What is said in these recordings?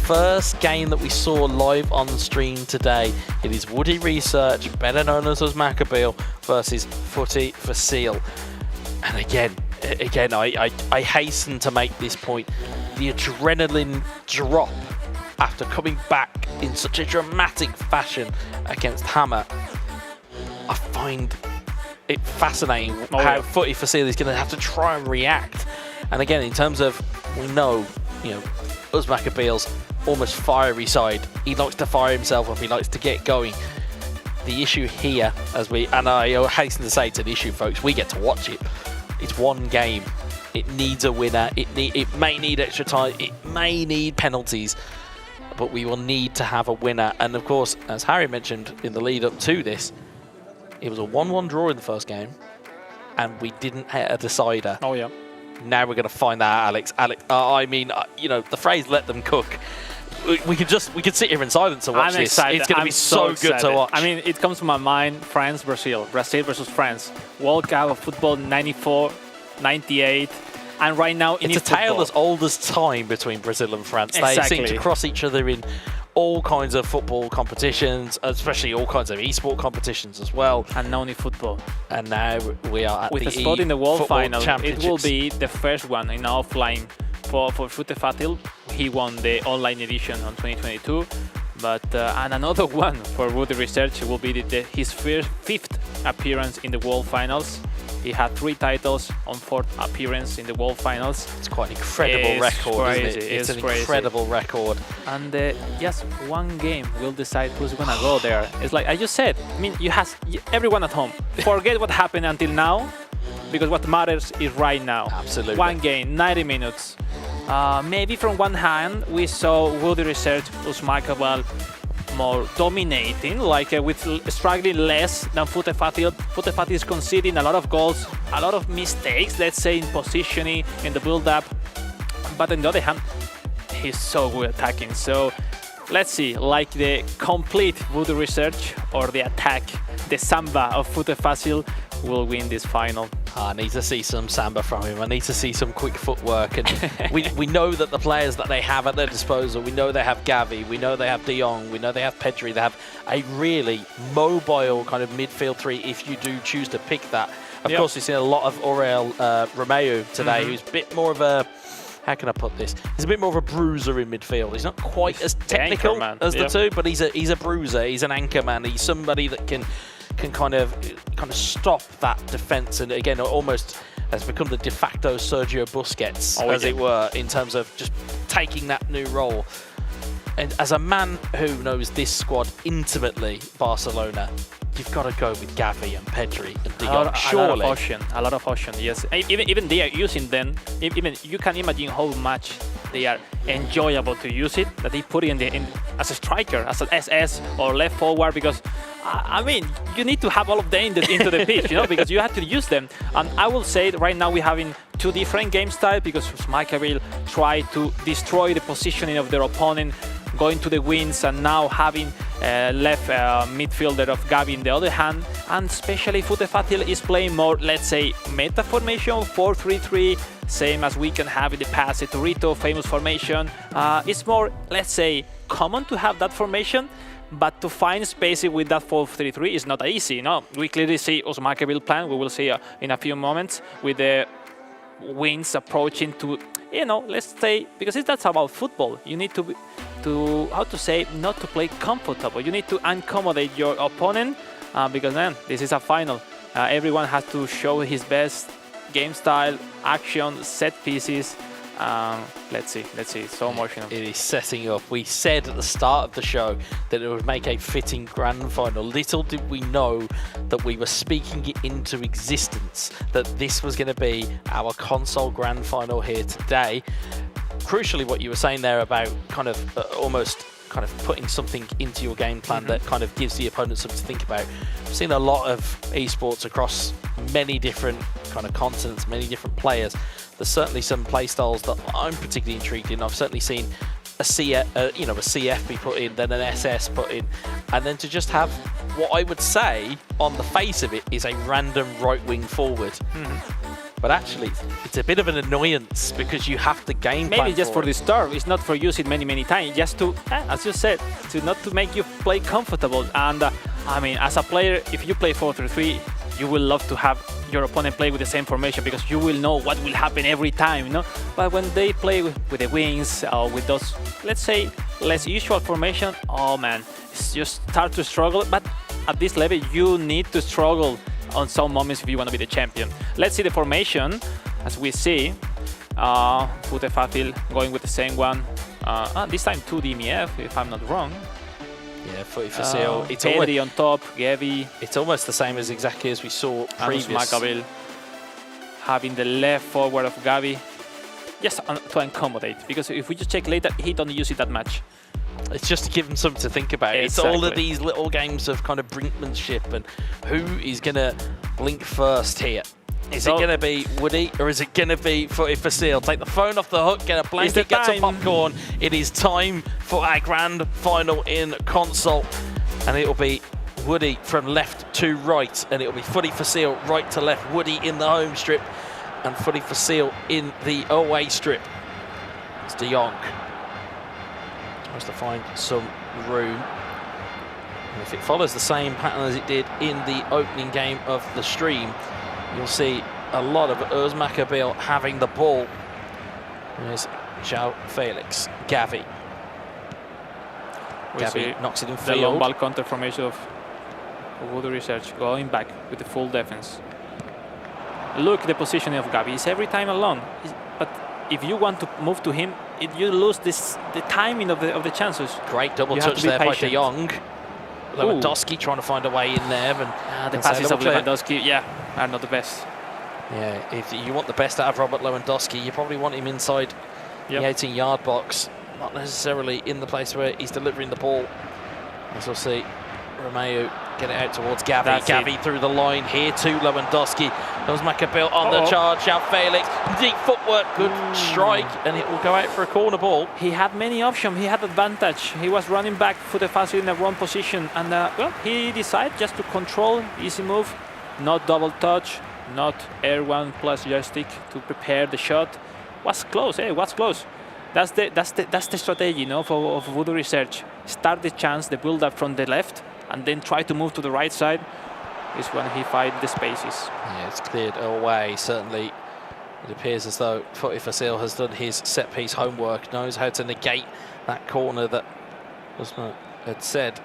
first game that we saw live on the stream today. It is Woody Research, better known as Maccabil, versus FUTEFACIL. And again, I hasten to make this point. The adrenaline drop after coming back in such a dramatic fashion against Hammer, I find it fascinating how FUTEFACIL is going to have to try and react. And again, in terms of, we know, us Maccabil's almost fiery side. He likes to fire himself up, he likes to get going. The issue here, and I hasten to say it's an issue, folks, we get to watch it. It's one game. It needs a winner. It may need extra time. It may need penalties. But we will need to have a winner. And of course, as Harry mentioned in the lead up to this, it was a 1-1 draw in the first game, and we didn't hit a decider. Oh, yeah. Now we're going to find that out, Alex. The phrase "let them cook." We could sit here in silence and watch this. Excited. It's going to be so good to watch. I mean, it comes to my mind: France, Brazil versus France. World Cup of football, 94, 98. And right now, it's a tale as old as time between Brazil and France. Exactly. They seem to cross each other in all kinds of football competitions, especially all kinds of esport competitions as well. And only football. And now we are at with the a spot in the World Final. Championships. It will be the first one in offline for FUTEFACIL. He won the online edition on 2022. But and another one for Woody Research will be his fifth appearance in the World Finals. He had 3 titles on 4th appearance in the World Finals. It's quite an incredible record, isn't it? It's an incredible record. And just one game will decide who's going to go there. It's like I just said, I mean, everyone at home, forget what happened until now, because what matters is right now. Absolutely. One game, 90 minutes. Maybe from one hand, we saw Woody Research, Maccabil more dominating, with struggling less than FUTEFACIL. FUTEFACIL is conceding a lot of goals, a lot of mistakes, let's say, in positioning, in the build-up. But on the other hand, he's so good attacking. So let's see, like the complete Woody Research or the attack, the Samba of FUTEFACIL will win this final. I need to see some Samba from him. I need to see some quick footwork. And we know that the players that they have at their disposal, we know they have Gavi, we know they have De Jong, we know they have Pedri. They have a really mobile kind of midfield 3 if you do choose to pick that. Of course, we've seen a lot of Aurel Romeu today, who's a bit more of a, how can I put this? He's a bit more of a bruiser in midfield. He's not quite as technical as the two, but he's a bruiser. He's an anchor man. He's somebody that can kind of stop that defense, and again almost has become the de facto Sergio Busquets, as it were, in terms of just taking that new role. And as a man who knows this squad intimately, Barcelona, you've got to go with Gavi and Pedri and De Jong, surely. A lot of option, yes. Even they are using them. Even you can imagine how much they are enjoyable to use it. That they put it in as a striker, as an SS or left forward, because I mean, you need to have all of them into the pitch, because you have to use them. And I will say that right now we're having 2 different game styles, because Maccabil try to destroy the positioning of their opponent, going to the wings, and now having left midfielder of Gavi in the other hand. And especially FUTEFACIL is playing more, let's say, meta formation, 4-3-3, same as we can have in the past, the Torito famous formation. It's more, let's say, common to have that formation, but to find spaces with that 4-3-3 is not easy. No, we clearly see Maccabil plan. We will see in a few moments with the wings approaching to, let's say, because that's about football. You need to how to say, not to play comfortable. You need to accommodate your opponent, because then this is a final. Everyone has to show his best game style, action, set pieces. Let's see, it's so emotional. It is setting up. We said at the start of the show that it would make a fitting grand final. Little did we know that we were speaking it into existence, that this was going to be our console grand final here today. Crucially, what you were saying there about kind of almost putting something into your game plan that kind of gives the opponent something to think about. I've seen a lot of esports across many different kind of continents, many different players. There's certainly some play styles that I'm particularly intrigued in. I've certainly seen a CF be put in, then an SS put in, and then to just have what I would say on the face of it is a random right wing forward. but actually it's a bit of an annoyance because you have to game plan Maybe just for it. the start. It's not for using many times. Just to, as you said, to not to make you play comfortable. And I mean, as a player, if you play 4-3-3, you will love to have your opponent play with the same formation because you will know what will happen every time, you know. But when they play with the wings or with those, let's say, less usual formation, oh man, it's just start to struggle. But at this level, you need to struggle on some moments if you want to be the champion. Let's see the formation. As we see, FUTEFACIL going with the same one. This time 2 DMF, if I'm not wrong. Yeah, FUTEFACIL. It's Pedri on top, Gavi. It's almost the same as exactly as we saw previous. Maccabil having the left forward of Gavi. Just to accommodate, because if we just check later, he don't use it that much. It's just to give him something to think about. Exactly. It's all of these little games of kind of brinkmanship and who is going to blink first here. Is it going to be Woody or is it going to be FUTEFACIL? Take the phone off the hook, get a blanket, get some popcorn. It is time for our grand final in console. And it'll be Woody from left to right. And it'll be FUTEFACIL right to left. Woody in the home strip and FUTEFACIL in the away strip. It's De Jong. Tries to find some room. And if it follows the same pattern as it did in the opening game of the stream, you'll see a lot of Maccabil having the ball. There's João Felix, Gavi. Gavi knocks it in field. The long ball counter formation of Voodoo Research going back with the full defense. Look at the positioning of Gavi. He's every time alone. But if you want to move to him, you lose the timing of the chances. Great double touch there by De Jong. Lewandowski trying to find a way in there. And the passes of Lewandowski, are not the best. Yeah, if you want the best out of Robert Lewandowski, you probably want him inside the 18-yard box, not necessarily in the place where he's delivering the ball. As we'll see, Romeo get it out towards Gavi. Gavi through the line here to Lewandowski. There's Maccabil on the charge. João Felix, deep footwork, good strike, and it will go out for a corner ball. He had many options. He had advantage. He was running back for the FUTEFACIL in the wrong position, and well, he decided just to control, easy move, not double touch, not air one plus joystick to prepare the shot. Was close. It was close. That's the strategy, you know, of Voodoo Research. Start the chance, the build up from the left, and then try to move to the right side. Is when he finds the spaces. Yeah, it's cleared away. Certainly, it appears as though FUTEFACIL has done his set-piece homework, knows how to negate that corner that Usman had said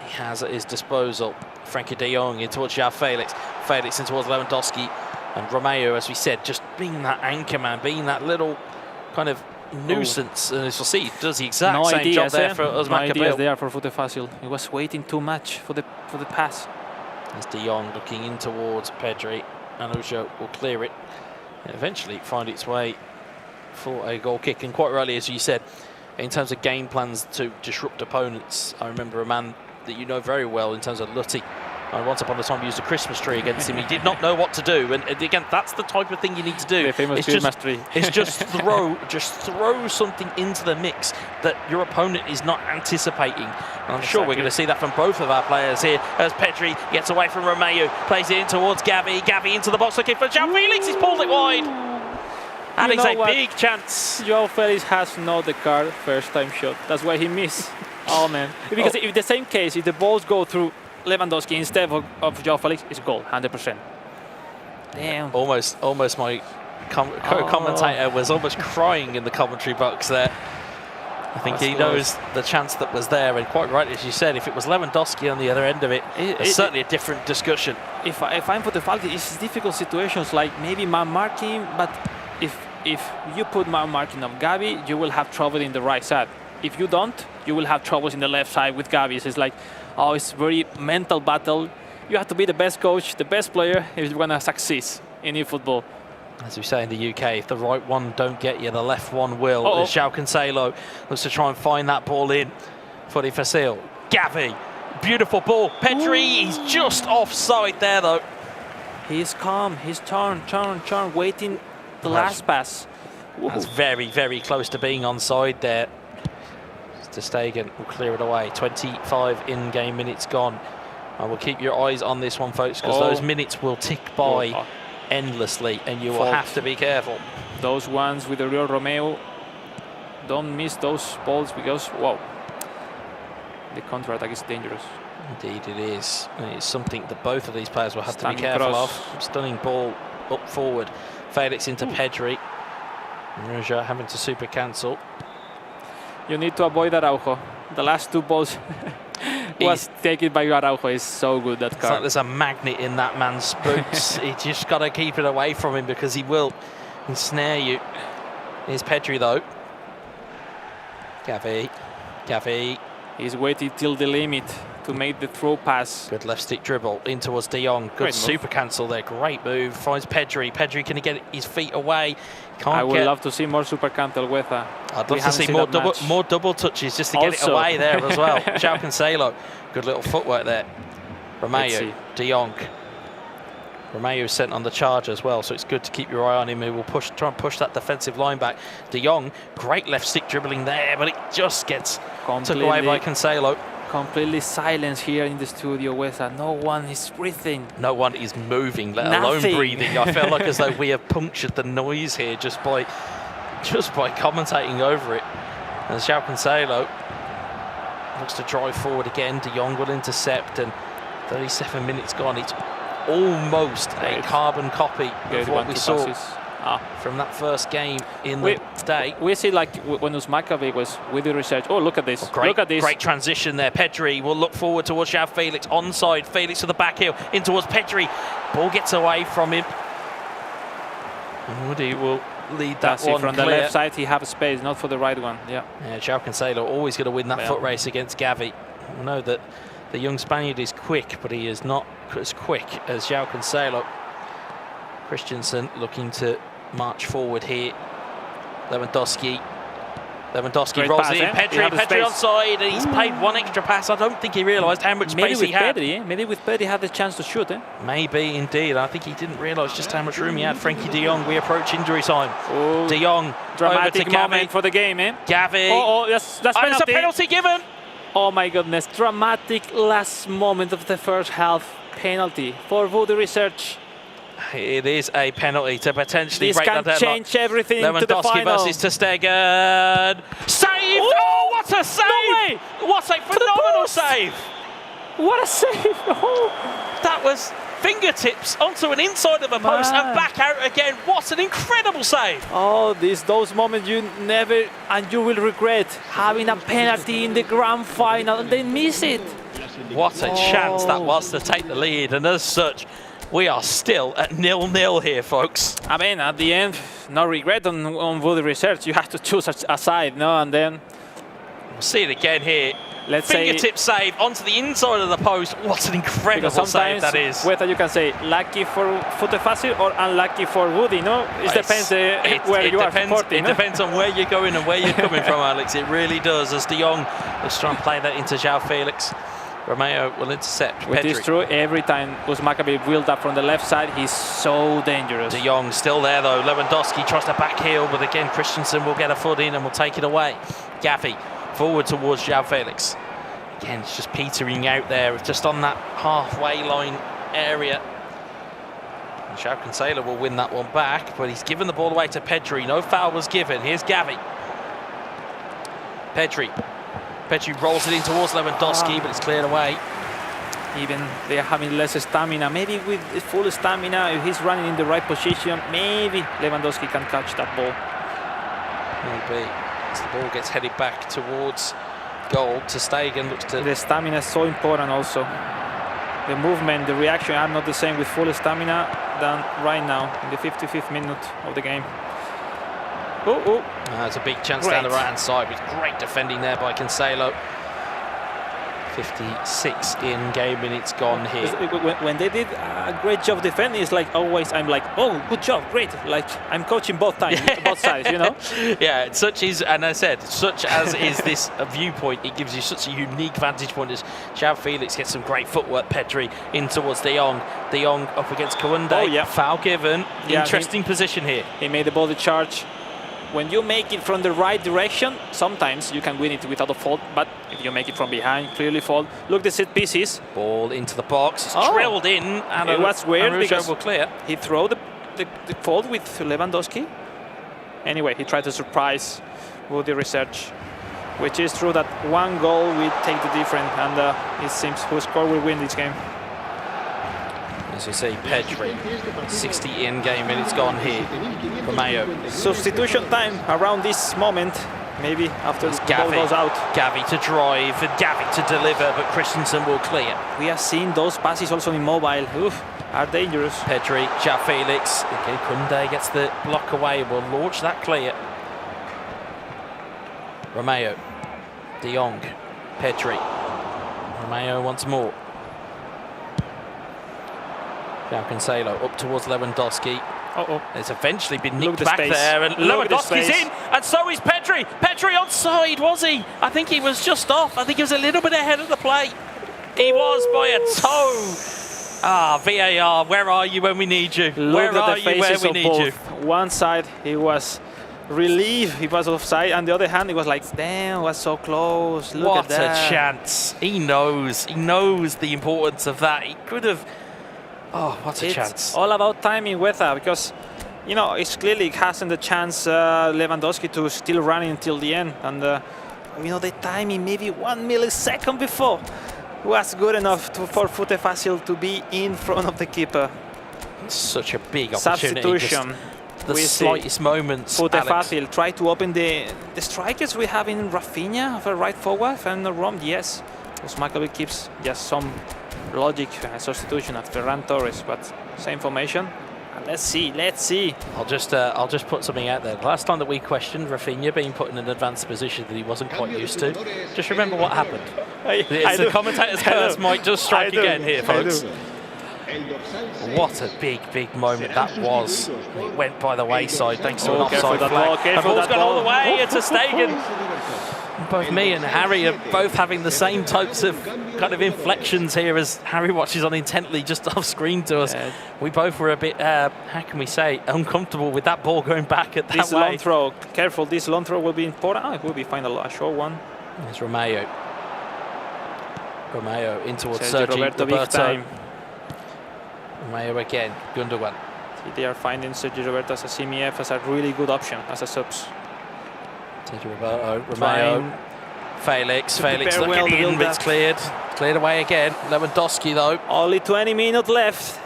he has at his disposal. Frankie De Jong in towards João Felix. Felix in towards Lewandowski. And Romeo, as we said, just being that anchor man, being that little kind of nuisance. And as you'll see, does the exact same job there for Usman. No ideas there for FUTEFACIL. He was waiting too much for the pass. As De Jong looking in towards Pedri, and Ujo will clear it and eventually find its way for a goal kick. And quite rightly, as you said, in terms of game plans to disrupt opponents, I remember a man that you know very well in terms of Lutti. Once upon a time, used a Christmas tree against him. He did not know what to do, and again, that's the type of thing you need to do. The famous Christmas tree. It's just throw something into the mix that your opponent is not anticipating. And I'm sure we're going to see that from both of our players here. As Pedri gets away from Romeo, plays it in towards Gavi. Gavi into the box looking for João Felix. He's pulled it wide. And it's a big chance. João Felix has not the card first time shot. That's why he missed. Oh man! Because if the same case, if the balls go through Lewandowski instead of João Felix, it's goal, 100%. Damn. Almost my co-commentator was almost crying in the commentary box there. I think he knows the chance that was there, and quite right, as you said, if it was Lewandowski on the other end of it, it's certainly a different discussion. If I'm FUTEFACIL, it's difficult situations like maybe man marking, but if you put man marking on Gavi, you will have trouble in the right side. If you don't, you will have troubles in the left side with Gavi. So it's like, oh, it's very mental battle. You have to be the best coach, the best player if you want to succeed in eFootball. As we say in the UK, if the right one don't get you, the left one will. João Cancelo looks to try and find that ball in. FUTEFACIL. Gavi, beautiful ball. Pedri, he's just offside there though. He's calm, he's turn, waiting the last pass. That's very, very close to being onside there. Ter Stegen will clear it away. 25 in-game minutes gone. And we'll keep your eyes on this one, folks, because those minutes will tick by. endlessly, and you will Fault. have to be careful. Those ones with the real Romeo, don't miss those balls because, wow, the counter-attack is dangerous. Indeed it is. It's something that both of these players will have to be Stunning careful cross. of. Stunning ball up forward. Felix into Pedri. Ruja having to super cancel. You need to avoid Araujo. The last two balls was taken by Araujo. Is so good, that It's like card. there's a magnet in that man's boots. You just got to keep it away from him because he will ensnare you. Here's Pedri though. Gavi. He's waiting till the limit to make the throw pass. Good left stick dribble in towards De Jong. Good Great super cancel there. Great move. Finds Pedri. Pedri, can he get his feet away? Can't I would get. love to see more super cancel with her. I'd love to see more double touches just to get it Also. away there as well. João Cancelo. Good little footwork there. Let's Romeo. see. De Jong. Romeo sent on the charge as well, so it's good to keep your eye on him. He will try and push that defensive line back. De Jong, great left stick dribbling there, but it just gets took away by Cancelo. Completely silence here in the studio, Wesa. No one is breathing. No one is moving, let Nothing. alone breathing. I feel like as though we have punctured the noise here just by commentating over it. And João Cancelo looks to drive forward again. De Jong will intercept, and 37 minutes gone. It's almost a carbon copy of what we saw from that first game in the day. We see like when Uzmakavi was with the research. Oh, look at this. Look at this. Great transition there. Pedri will look forward towards João Felix. Onside. Felix to the back heel. In towards Pedri. Ball gets away from him. And Woody will lead that one from clear. the left side, he has space, not for the right one. Yeah. João Cancelo always going to win that foot race against Gavi. I know that the young Spaniard is quick, but he is not as quick as João Cancelo. Christensen looking to march forward here. Lewandowski Great rolls pass, it in. Pedri onside, and he's played one extra pass. I don't think he realised how much space he had. Maybe with Pedri had the chance to shoot. Maybe indeed. I think he didn't realise just how much room he had. Frankie De Jong, we approach injury time. Oh, De Jong dramatic over to Gavi. moment for the game, Gavi. Oh, that's penalty. There's a penalty given. Oh my goodness, dramatic last moment of the first half. Penalty for Voodoo Research. It is a penalty to potentially This break can that deadlock. change everything to the Lewandowski final. versus Ter Stegen. Saved! Oh, what a save! No way! What a phenomenal save! What a save! Oh. That was fingertips onto an inside of a post and back out again. What an incredible save! Oh, those moments you never and you will regret having a penalty in the grand final and then miss it. What a chance that was to take the lead, and as such, we are still at 0-0 here, folks. I mean, at the end, no regret on Voodoo Research. You have to choose a side, no? And then we'll see it again here. Let's fingertip save onto the inside of the post. What an incredible save that is. Whether you can say lucky for FUTEFACIL or unlucky for Woody, no? It depends where you are supporting. It depends on where you're going and where you're coming from, Alex. It really does. As De Jong was trying to play that into João Felix. Romeo will intercept Pedri. It is true, every time Uzmakavi build up from the left side, he's so dangerous. De Jong still there though. Lewandowski tries to back heel, but again Christensen will get a foot in and will take it away. Gavi forward towards João Felix. Again, it's just petering out there, just on that halfway line area. And João Cancelo will win that one back, but he's given the ball away to Pedri. No foul was given. Here's Gavi. Pedri rolls it in towards Lewandowski, but it's cleared away. Even they are having less stamina. Maybe with full stamina, if he's running in the right position, maybe Lewandowski can catch that ball. Maybe. As the ball gets headed back towards goal, Ter Stegen looks to... The stamina is so important also. The movement, the reaction are not the same with full stamina than right now, in the 55th minute of the game. It's a big chance down the right-hand side, with great defending there by Cancelo. 56 in-game minutes gone here. When they did a great job defending, it's like always I'm like, oh, good job, great. Like I'm coaching both sides, you know? Yeah, and I said, such as is this viewpoint, it gives you such a unique vantage point as João Felix gets some great footwork. Pedri in towards De Jong. De Jong up against Grande. Oh, yeah. Foul given. Yeah, interesting position here. He made the ball the charge. When you make it from the right direction, sometimes you can win it without a fault, but if you make it from behind, clearly fault. Look, the set pieces. Ball into the box, it's drilled in, and it was weird because will clear. He threw the the fault with Lewandowski? Anyway, he tried to surprise Woody Research, which is true that one goal will take the difference, and it seems who score will win this game. As you see, Pedri, 60 in-game minutes gone here. Romeo. Substitution time around this moment, maybe after the ball goes out. Gavi to drive and Gavi to deliver, but Christensen will clear. We have seen those passes also in mobile. Oof, are dangerous. Pedri, João Felix. Okay, Grande gets the block away, will launch that clear. Romeo, De Jong, Pedri. Romeo once more. João Cancelo up towards Lewandowski. It's eventually been nicked back there, and Lewandowski's in, and so is Pedri. Pedri onside, was he? I think he was just off. I think he was a little bit ahead of the play. He was by a toe. Ah, VAR, where are you when we need you? Where are you when we need you? One side, he was relieved he was offside, and the other hand, he was like, damn, it was so close. Look at that. What a chance. He knows the importance of that. He could have. Oh, what a chance. It's all about timing with that, because, you know, it's clearly hasn't the chance Lewandowski to still run until the end. And, you know, the timing, maybe 1 millisecond before, was good enough for FUTEFACIL to be in front of the keeper. Such a big opportunity. Substitution. The slightest moments. FUTEFACIL try to open the strikers we have in Rafinha for right forward, if I'm not wrong. Yes. Usmakabel keeps just some logic substitution at Ferran Torres, but same formation. And let's see. I'll just put something out there. Last time that we questioned Rafinha being put in an advanced position that he wasn't quite used to, just remember what happened. The commentator's curse might just strike again here, folks. What a big moment that was. It went by the wayside thanks to an offside flag. The ball's gone all the way. It's a Stegen. Both me and Harry are both having the same types of kind of inflections here as Harry watches on intently just off screen to us. We both were a bit, how can we say, uncomfortable with that ball going back at that this way. Long throw, careful, this long throw will be important. Oh, it will be final, a short one. There's Romeo. Romeo in towards Sergio Roberto. Romeo again, Gundogan. They are finding Sergio Roberto as a CMF as a really good option as a subs. Sergio Roberto, Romeo, Felix looking in, but it's cleared away again. Lewandowski though. Only 20 minutes left.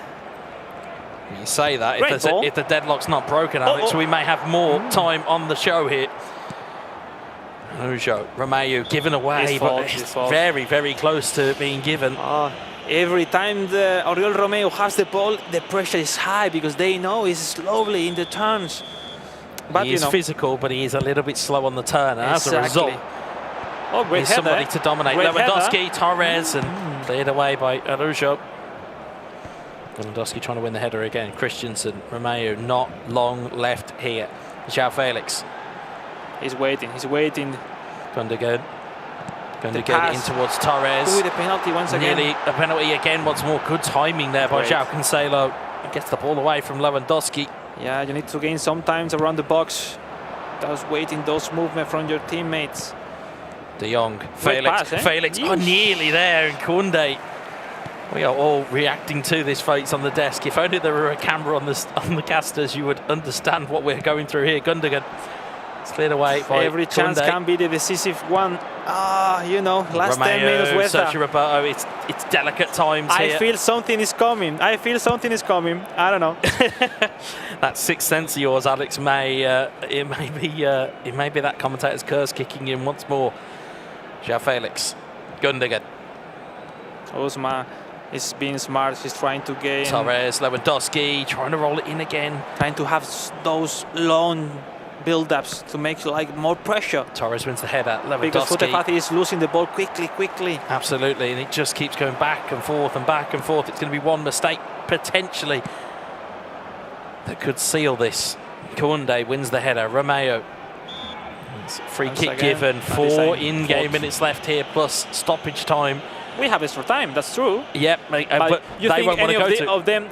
You say that if the deadlock's not broken, Alex, we may have more time on the show here. Romeo given away, but it's very close to being given. Every time the Oriol Romeo has the ball, the pressure is high because they know he's slowly in the turns. But he is physical, but he is a little bit slow on the turn, and as a result, there's somebody to dominate. Lewandowski, Torres, and cleared away by Araujo. Lewandowski trying to win the header again. Christensen, Romeo, not long left here. João Felix. He's waiting. Gundogan in towards Torres. The penalty once again. Nearly a penalty again once more. Good timing there by João Cancelo. Gets the ball away from Lewandowski. Yeah, you need to gain sometimes around the box. Just waiting those movements from your teammates. De Jong, Felix, nearly there, and Grande. We are all reacting to this, folks, on the desk. If only there were a camera on the casters, you would understand what we're going through here. Gundogan. It's cleared away by every chance can be the decisive one. You know, last Romeo, 10 minutes with Sergio Roberto. It's delicate times here. I feel something is coming. I don't know. That sixth sense of yours, Alex, it may be that commentator's curse kicking in once more. João Felix, Gundogan. Osma is being smart. He's trying to gain. Torres, Lewandowski, trying to roll it in again. Trying to have those long build-ups to make more pressure. Torres wins the header. Lewandowski. Because FUTEFACIL is losing the ball quickly. Absolutely, and it just keeps going back and forth. It's going to be one mistake, potentially, that could seal this. Grande wins the header. Romeo. It's free kick given. 4 in-game minutes left here, plus stoppage time. We have extra time, that's true. Yep, but you they think won't want to go any of them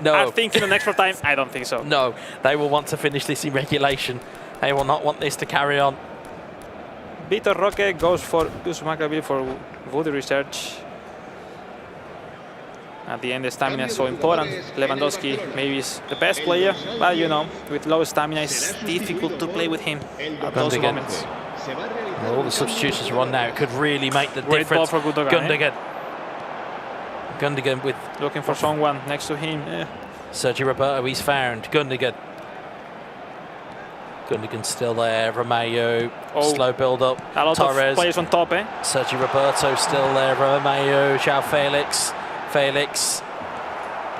are thinking an extra time? I don't think so. No, they will want to finish this in regulation. They will not want this to carry on. Vitor Roque goes for Usmakabel for Woody Research. At the end, the stamina is so important. Lewandowski maybe is the best player, but you know, with low stamina, it's difficult to play with him at those moments. Well, all the substitutions are on now. It could really make the Great difference. ball for Gundogan. Gundogan with looking for someone next to him. Yeah. Sergio Roberto, he's found. Gundogan's still there. Romeo, slow build up. A lot Torres, of players on top, eh? Sergio Roberto still there. Romeo, João Felix. Felix.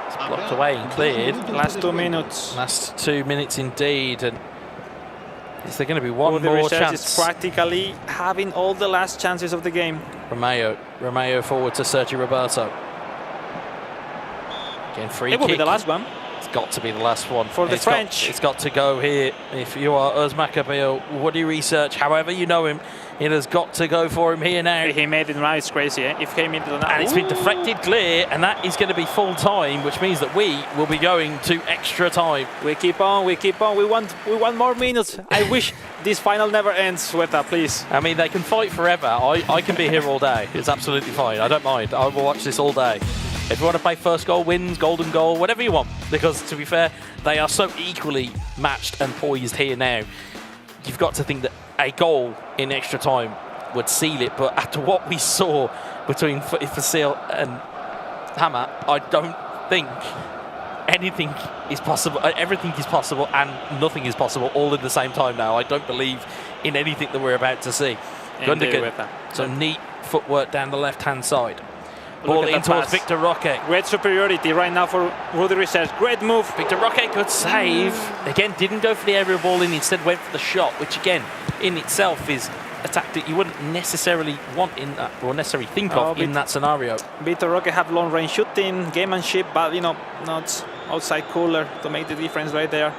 It's blocked away and cleared. Last 2 minutes. Last 2 minutes indeed. And is there going to be one more chance? Is practically having all the last chances of the game. Romeo forward to Sergio Roberto. Again, free kick. It will be the last one. It's got to be the last one. For the French. It's got to go here. If you are Uz Maccabi, Woody Research, however you know him, it has got to go for him here now. He made it right. It's crazy, eh? If he came into the and it's been deflected clear, and that is going to be full time, which means that we will be going to extra time. We keep on. We want more minutes. I wish this final never ends, Sweta, please. I mean, they can fight forever. I can be here all day. It's absolutely fine. I don't mind. I will watch this all day. If you want to play first goal wins, golden goal, whatever you want, because to be fair, they are so equally matched and poised here now. You've got to think that a goal in extra time would seal it, but after what we saw between FUTEFACIL and Hammer, I don't think anything is possible. Everything is possible and nothing is possible all at the same time now. I don't believe in anything that we're about to see. Gundogan, so neat footwork down the left-hand side. Ball in towards Victor Roque. Great superiority right now for Rudy Research. Great move. Victor Roque, good save. Again, didn't go for the aerial ball in, instead went for the shot, which again, in itself is a tactic you wouldn't necessarily want in that, or necessarily think of in that scenario. Victor Roque have long range shooting, gamemanship, but you know, not outside cooler to make the difference right there.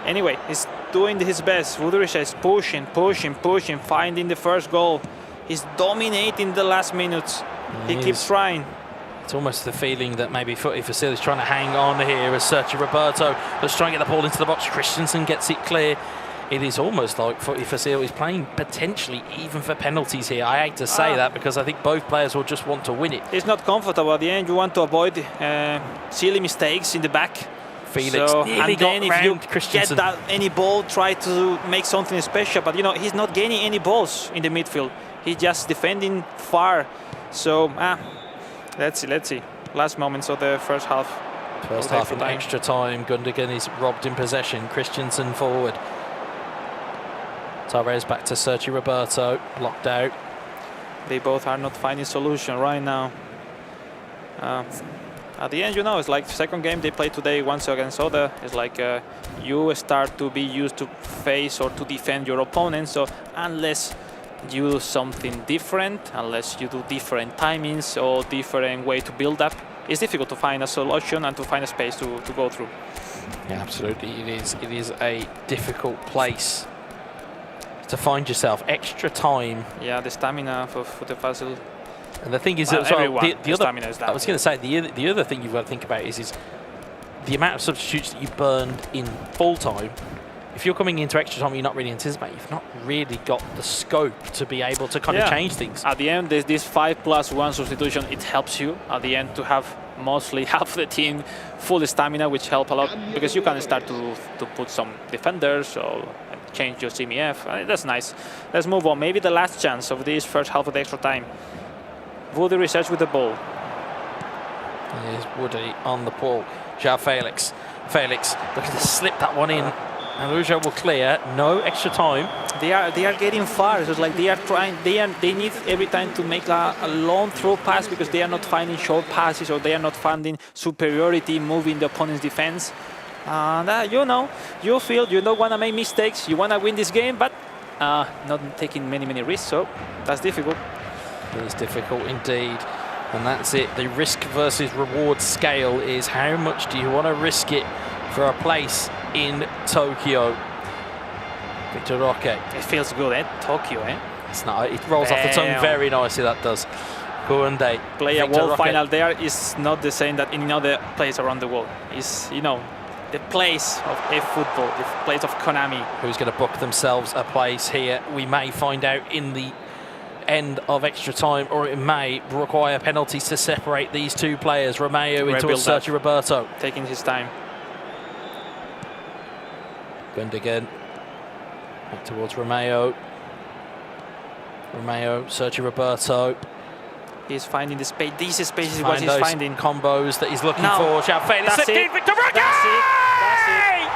Anyway, he's doing his best. Rudy Research pushing, finding the first goal. He's dominating the last minutes. He keeps trying. It's almost the feeling that maybe FUTEFACIL is trying to hang on here as Sergio Roberto. Let's try and get the ball into the box. Christensen gets it clear. It is almost like FUTEFACIL is playing potentially even for penalties here. I hate to say that because I think both players will just want to win it. It's not comfortable at the end. You want to avoid silly mistakes in the back. Felix nearly got round Christensen. Get that any ball, try to make something special. But you know, he's not gaining any balls in the midfield. He's just defending far. So, let's see. Last moments of the first half. First half in extra time. Gundogan is robbed in possession. Christensen forward. Torres back to Sergio Roberto. Blocked out. They both are not finding solution right now. At the end, you know, it's like second game they play today once against other. It's like you start to be used to face or to defend your opponent. So unless you do something different, unless you do different timings or different way to build up, it's difficult to find a solution and to find a space to go through. Yeah, absolutely. It is a difficult place to find yourself. Extra time. Yeah, the stamina for FUTEFACIL. And the thing is, as well, the other, I was going to say, the other thing you've got to think about is the amount of substitutes that you burned in full time. If you're coming into extra time, you're not really anticipating. You've not really got the scope to be able to kind of change things. At the end, there's this 5+1 substitution. It helps you at the end to have mostly half the team full stamina, which help a lot because you can start to put some defenders or change your CMF. That's nice. Let's move on. Maybe the last chance of this first half of the extra time. Woody Research with the ball. Here's Woody on the ball. João Felix. Felix looking to slip that one in. And Rougeau will clear. No extra time. They are getting far. It's like they are trying. They need every time to make a long throw pass because they are not finding short passes or they are not finding superiority moving the opponent's defense. And you know, you feel you don't want to make mistakes. You want to win this game, but not taking many risks. So that's difficult. It is difficult indeed. And that's it. The risk versus reward scale is how much do you want to risk it for a place in Tokyo. Victor Roque. It feels good, eh? Tokyo, eh? It's not. It rolls off the tongue very nicely. That does. Grande. Play a world final there is not the same that in another place around the world. It's, you know, the place of football, the place of Konami. Who's going to book themselves a place here? We may find out in the end of extra time, or it may require penalties to separate these two players. Romeo into Sergio Roberto. Taking his time. Grande again. Back towards Romeo. Romeo, Sergio Roberto. He's finding the space. This space is what he's finding. Combos that he's looking for. That's it. Victor Roque! That's it.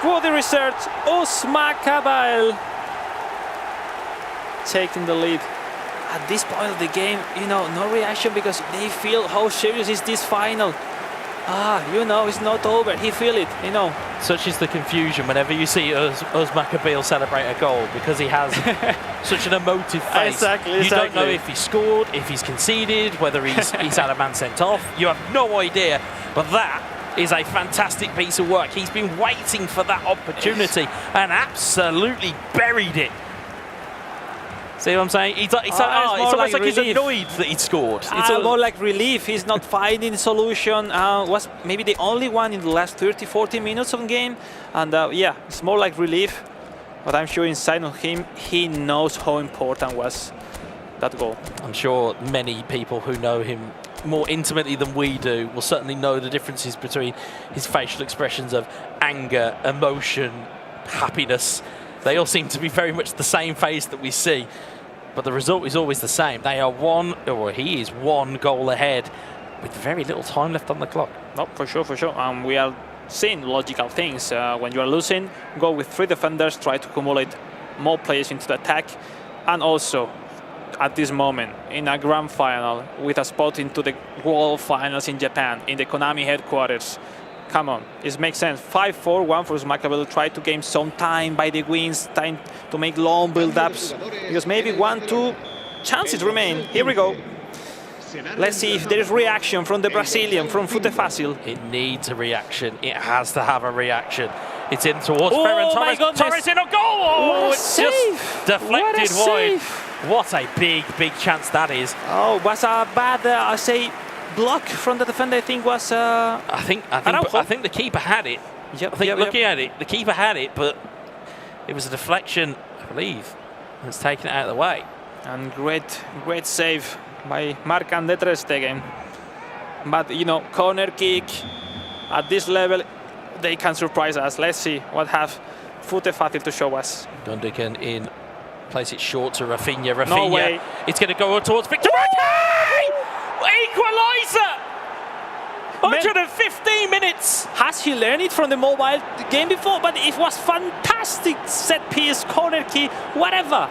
For the research, Usman Cabal taking the lead. At this point of the game, you know, no reaction because they feel how serious is this final. You know, it's not over. He feel it, you know. Such is the confusion whenever you see Usman Cabal celebrate a goal because he has such an emotive face. Exactly. You don't know if he scored, if he's conceded, whether he's had a man sent off. You have no idea. But that is a fantastic piece of work. He's been waiting for that opportunity and absolutely buried it. See what I'm saying? It's almost like he's annoyed that he'd scored. It's more like relief. He's not finding the solution. Was maybe the only one in the last 30-40 minutes of the game. And yeah, it's more like relief. But I'm sure inside of him, he knows how important was that goal. I'm sure many people who know him more intimately than we do will certainly know the differences between his facial expressions of anger, emotion, happiness. They all seem to be very much the same face that we see, but the result is always the same. They are he is one goal ahead with very little time left on the clock. No, for sure, for sure. We are seeing logical things. When you are losing, go with 3 defenders, try to accumulate more players into the attack, and also at this moment in a grand final with a spot into the World Finals in Japan, in the Konami headquarters. Come on, it makes sense. 5-4-1 for Usman Cabal. Try to gain some time by the wings, time to make long build-ups, because maybe 1-2 chances remain. Here we go. Let's see if there is reaction from the Brazilian, from FUTEFACIL. It needs a reaction. It has to have a reaction. It's in towards Ferran Torres. Torres in a goal! Oh, it's just deflected wide. What a big, big chance that is. Oh, was a bad, I say, block from the defender. I think was. I think the keeper had it. Yep, looking at it, the keeper had it, but it was a deflection, I believe. It's taken it out of the way. And great save by Marc-André ter Stegen. But you know, corner kick at this level, they can surprise us. Let's see what have FUTEFACIL to show us. Gundogan in, place it short to Rafinha. Rafinha, no way. It's going to go towards Victor Roque! Equaliser! 115 minutes! Has he learned it from the mobile game before? But it was fantastic set piece, corner kick, whatever.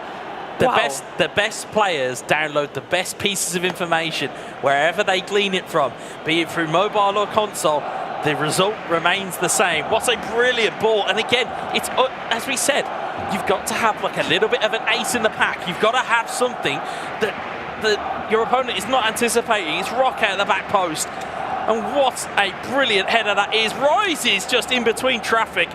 The best players download the best pieces of information wherever they glean it from, be it through mobile or console. The result remains the same. What a brilliant ball! And again, it's as we said, you've got to have like a little bit of an ace in the pack. You've got to have something that your opponent is not anticipating. It's Roque at the back post. And what a brilliant header that is. Rises just in between traffic.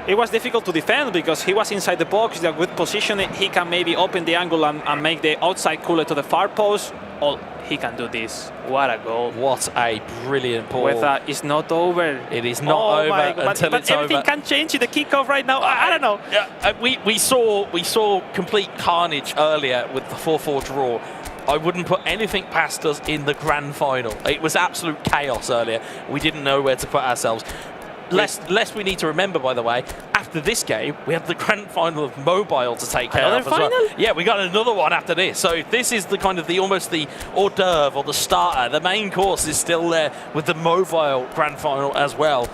It was difficult to defend because he was inside the box, in a good position. He can maybe open the angle and make the outside cooler to the far post. Or he can do this. What a goal. What a brilliant ball. It's not over. It is not over until it's over. But everything can change in the kickoff right now. I don't know. Yeah, we saw complete carnage earlier with the 4-4 draw. I wouldn't put anything past us in the grand final. It was absolute chaos earlier. We didn't know where to put ourselves. Lest we need to remember, by the way, after this game, we have the grand final of mobile to take care of as well. Yeah, we got another one after this. So this is the kind of almost the hors d'oeuvre or the starter. The main course is still there with the mobile grand final as well.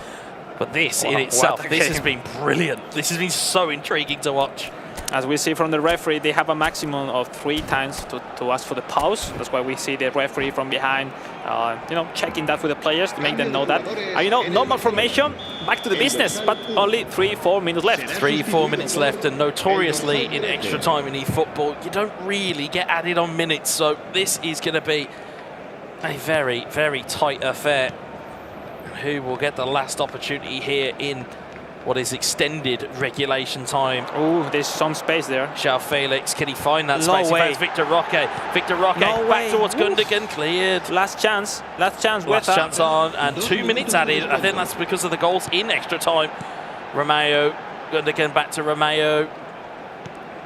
But this in itself, this has been brilliant. This has been so intriguing to watch. As we see from the referee, they have a maximum of 3 times to ask for the pause. That's why we see the referee from behind, checking that with the players to make them know that. Normal formation, back to the business, but only 3-4 minutes left. 3-4 minutes left, and notoriously in extra time in eFootball, you don't really get added on minutes. So this is going to be a very, very tight affair. Who will get the last opportunity here in what is extended regulation time? Oh, there's some space there. João Felix, can he find that space? Way. Victor Roque. Victor Roque back towards Gundogan, cleared. Last chance. Last chance on, and 2 minutes added. I think that's because of the goals in extra time. Romeo, Gundogan back to Romeo.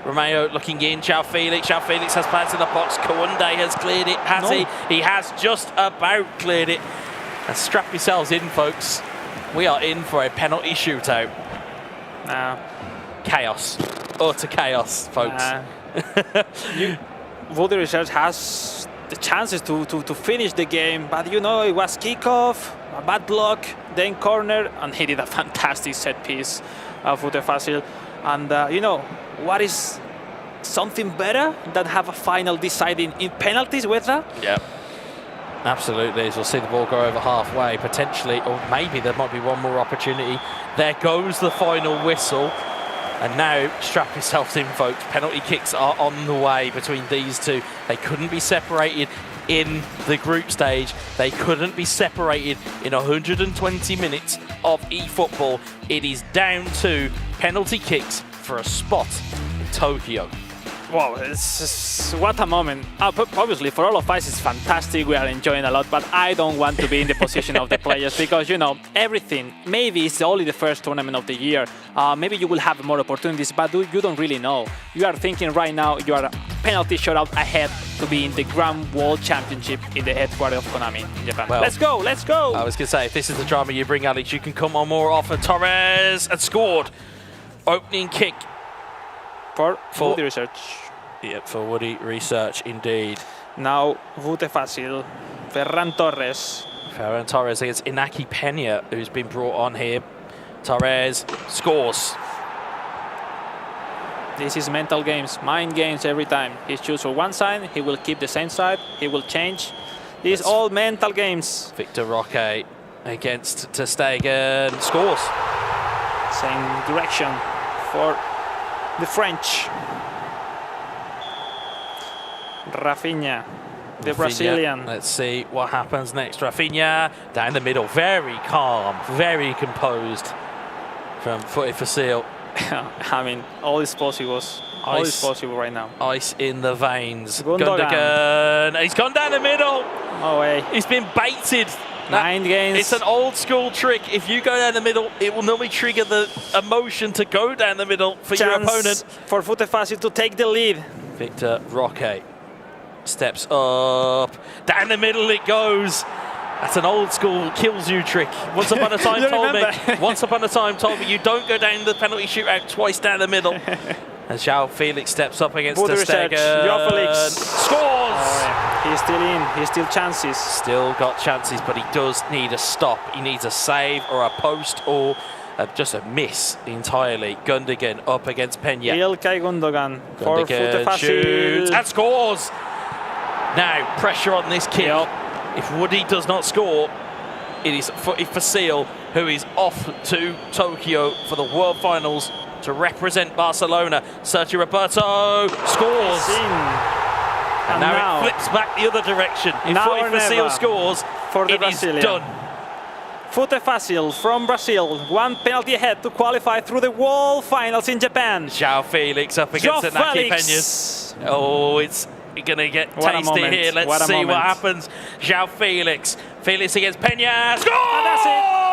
Romeo looking in, João Felix has plans in the box, Kounde has cleared it, has he? He has just about cleared it. And strap yourselves in, folks. We are in for a penalty shootout. Chaos, utter chaos, folks. Woody Research has the chances to finish the game, but you know, it was kickoff, a bad block, then corner, and he did a fantastic set piece of FUTEFACIL. And you know, what is something better than have a final deciding in penalties with that? Yeah, absolutely. As we'll see the ball go over halfway, potentially, or maybe there might be one more opportunity. There goes the final whistle. And now, strap yourselves in, folks. Penalty kicks are on the way between these two. They couldn't be separated in the group stage. They couldn't be separated in 120 minutes of eFootball. It is down to penalty kicks for a spot in Tokyo. Wow, what a moment. Obviously, for all of us, it's fantastic. We are enjoying a lot, but I don't want to be in the position of the players because, you know, everything, maybe it's only the first tournament of the year. Maybe you will have more opportunities, but you don't really know. You are thinking right now you are a penalty shootout ahead to be in the Grand World Championship in the headquarters of Konami in Japan. Well, let's go, let's go. I was going to say, if this is the drama you bring, Alex, you can come on more often. Torres had scored. Opening kick. For Woody Research. Yep, for Woody Research, indeed. Now, FUTEFACIL, Ferran Torres. Ferran Torres against Inaki Peña, who's been brought on here. Torres scores. This is mental games, mind games every time. He shoots for one side, he will keep the same side, he will change. These all mental games. Victor Roque against Ter Stegen, scores. Same direction for the French. Rafinha, the Brazilian. Let's see what happens next. Rafinha down the middle, very calm, very composed from FUTEFACIL. I mean, all is possible. All is possible right now. Ice in the veins. Gundogan. He's gone down the middle. No way. He's been baited. 9 games. It's an old school trick. If you go down the middle, it will normally trigger the emotion to go down the middle for your opponent. For FUTEFACIL to take the lead. Victor Roque steps up. Down the middle it goes. That's an old school kills you trick. Once upon a time told me you don't go down the penalty shootout twice down the middle. As João Felix steps up against Ter Stegen. João Felix scores! Oh, he's still in, he's still chances. Still got chances, but he does need a stop. He needs a save or a post or just a miss entirely. Gundogan up against Peña. Ilkay Gundogan for FUTEFACIL. Shoots and scores! Now, pressure on this kick. If Woody does not score, it is FUTEFACIL who is off to Tokyo for the World Finals to represent Barcelona. Sergio Roberto scores. And now it flips back the other direction. If FUTEFACIL scores, for the it Brazilian. is done. FUTEFACIL from Brazil, 1 penalty ahead to qualify through the World Finals in Japan. João Felix up against Inaki Peña. Oh, it's going to get tasty here. Let's see what happens. João Felix. Felix against Peña. Scores! And that's it.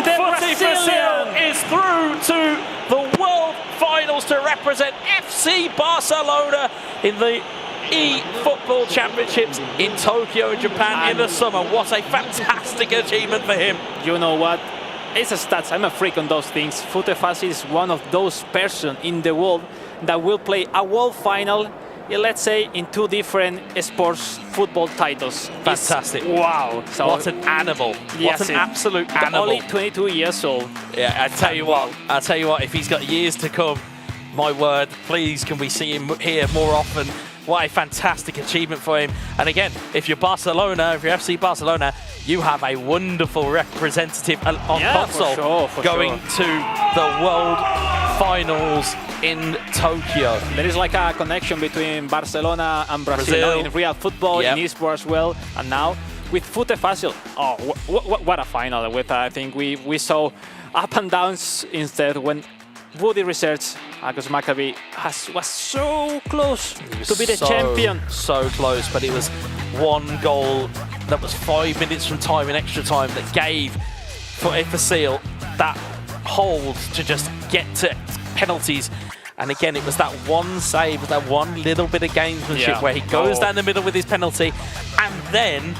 FUTEFACIL is through to the World Finals to represent FC Barcelona in the eFootball Championships in Tokyo in Japan in the summer. What a fantastic achievement for him. You know what? It's a stats. I'm a freak on those things. FUTEFACIL is one of those persons in the world that will play a world final, let's say, in 2 different sports football titles. Fantastic. Wow. So what an animal. Yes, what an absolute animal. Only 22 years old. Yeah, I tell you what, if he's got years to come, my word, please can we see him here more often. What a fantastic achievement for him. And again, if you're Barcelona, if you're FC Barcelona, you have a wonderful representative on console going to the World Finals in Tokyo. There is like a connection between Barcelona and Brazil in real football, in esports as well. And now with FUTEFACIL, oh, what a final. With I think we saw up and downs instead when Woody Research, Agus Maccabi, was so close to be the champion. So close, but it was 1 goal that was 5 minutes from time in extra time that gave FUTEFACIL that hold to just get to penalties And again, it was that one save, that one little bit of gamesmanship where he goes down the middle with his penalty and then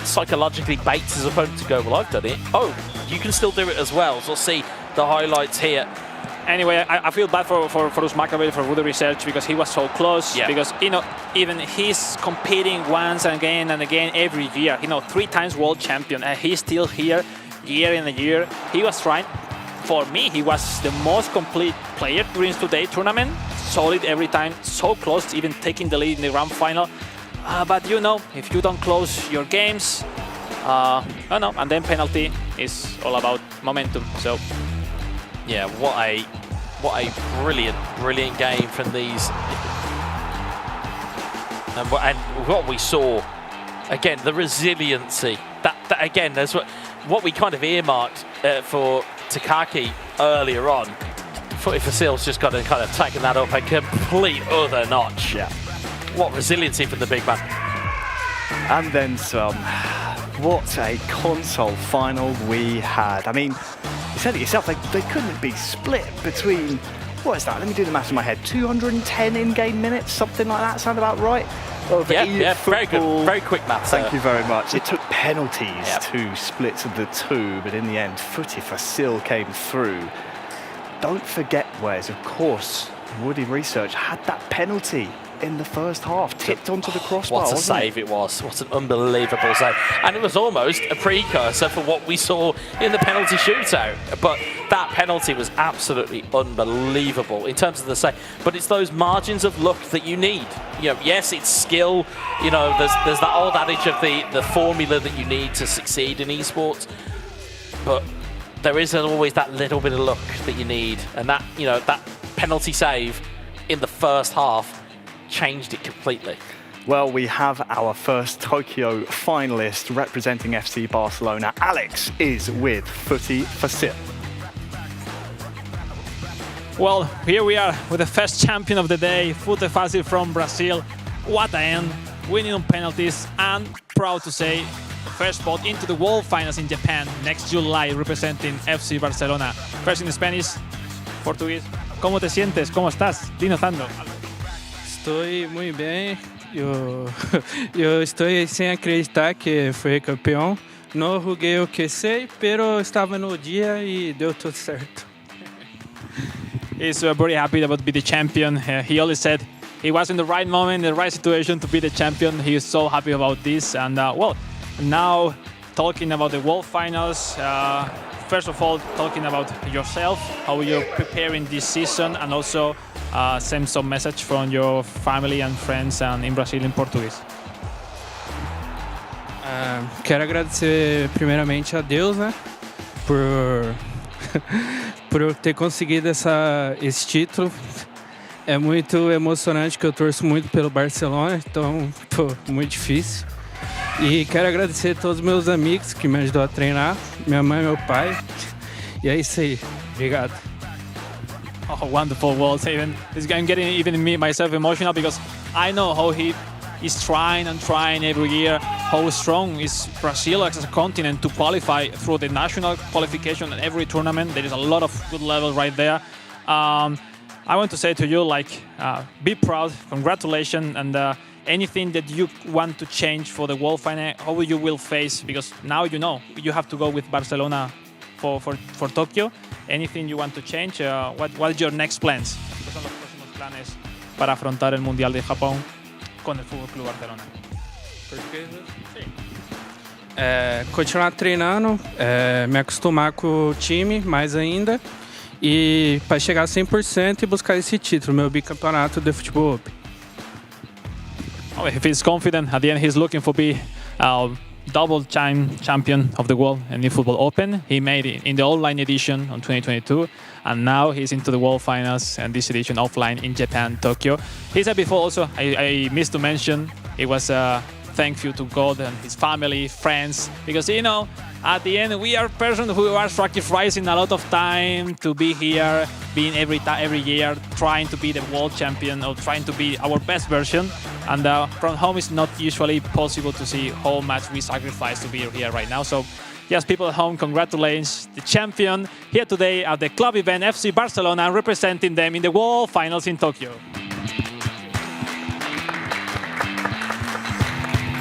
psychologically baits his opponent to go, well, I've done it. Oh, you can still do it as well. So we'll see the highlights here. Anyway, I feel bad for Maccabell, for Woody Research, because he was so close. Yeah. Because, you know, even he's competing once and again every year. You know, 3 times world champion, and he's still here year in a year. He was trying. For me, he was the most complete player during today's tournament. Solid every time, so close, even taking the lead in the grand final. But you know, if you don't close your games, and then penalty is all about momentum. So, yeah, what a brilliant game from these. And what we saw, again, the resiliency. That again, there's what we kind of earmarked for Takaki earlier on. FUTEFACIL's just got to kind of taken that up a complete other notch. Yeah. What resiliency from the big man. And then some. What a console final we had. I mean, you said it yourself, they couldn't be split between, what is that? Let me do the math in my head. 210 in-game minutes, something like that, sound about right? Yeah, very good, very quick math. Thank you very much. It took penalties to split the 2, but in the end, FUTEFACIL came through. Don't forget, Wes, of course, Woody Research had that penalty in the first half, tipped onto the crossbar. What a save it was. What an unbelievable save. And it was almost a precursor for what we saw in the penalty shootout. But that penalty was absolutely unbelievable in terms of the save. But it's those margins of luck that you need. You know, yes, it's skill. You know, there's that old adage of the formula that you need to succeed in esports. But there is always that little bit of luck that you need. And that, you know, that penalty save in the first half changed it completely. Well, we have our first Tokyo finalist representing FC Barcelona. Alex is with FUTEFACIL. Well, here we are with the first champion of the day, FUTEFACIL from Brazil. What a end, winning on penalties, and proud to say, first spot into the World Finals in Japan next July, representing FC Barcelona. First in Spanish, Portuguese. ¿Cómo te sientes? ¿Cómo estás? Dinos, Sandro. Estoy muy bem. Eu estou sem acreditar que fui campeão. Não joguei o que sei, pero estava no dia e deu tudo certo. He's very happy about being the champion. He always said he was in the right moment, in the right situation to be the champion. He is so happy about this. And well, now talking about the World Finals. First of all, talking about yourself, how you're preparing this season, and also send some message from your family and friends in Brazil in Portuguese. Quero agradecer primeiramente a Deus, né, por eu ter conseguido esse título. É muito emocionante, que eu torço muito pelo Barcelona, então, pô, muito difícil. E quero agradecer a todos os meus amigos que me ajudou a treinar, minha mãe e meu pai. E é isso aí. Obrigado. Oh, wonderful words. I'm getting even myself emotional, because I know how he is trying and trying every year. How strong is Brazil as a continent to qualify through the national qualification at every tournament. There is a lot of good level right there. I want to say to you, like, be proud, congratulations, and anything that you want to change for the World Final, how you will face, because now you know you have to go with Barcelona for Tokyo. Anything you want to change? What are your next plans? ¿Cuáles son los próximos planes para afrontar el Mundial de Japón con el Fútbol Club Barcelona? Continuar treinando, me acostumar com o time mais ainda, e para chegar a 100% e buscar esse título, meu bicampeonato de futebol open. Oh, he feels confident. At the end, he's looking for be double-time champion of the world in the Football Open. He made it in the online edition on 2022, and now he's into the World Finals and this edition offline in Japan, Tokyo. He said before also, I missed to mention, it was thank you to God and his family, friends, because, you know, at the end, we are persons who are sacrificing a lot of time to be here, being every year, trying to be the world champion or trying to be our best version. And from home, it's not usually possible to see how much we sacrifice to be here right now. So Yes, people at home, congratulations. The champion here today at the club event FC Barcelona, representing them in the World Finals in Tokyo.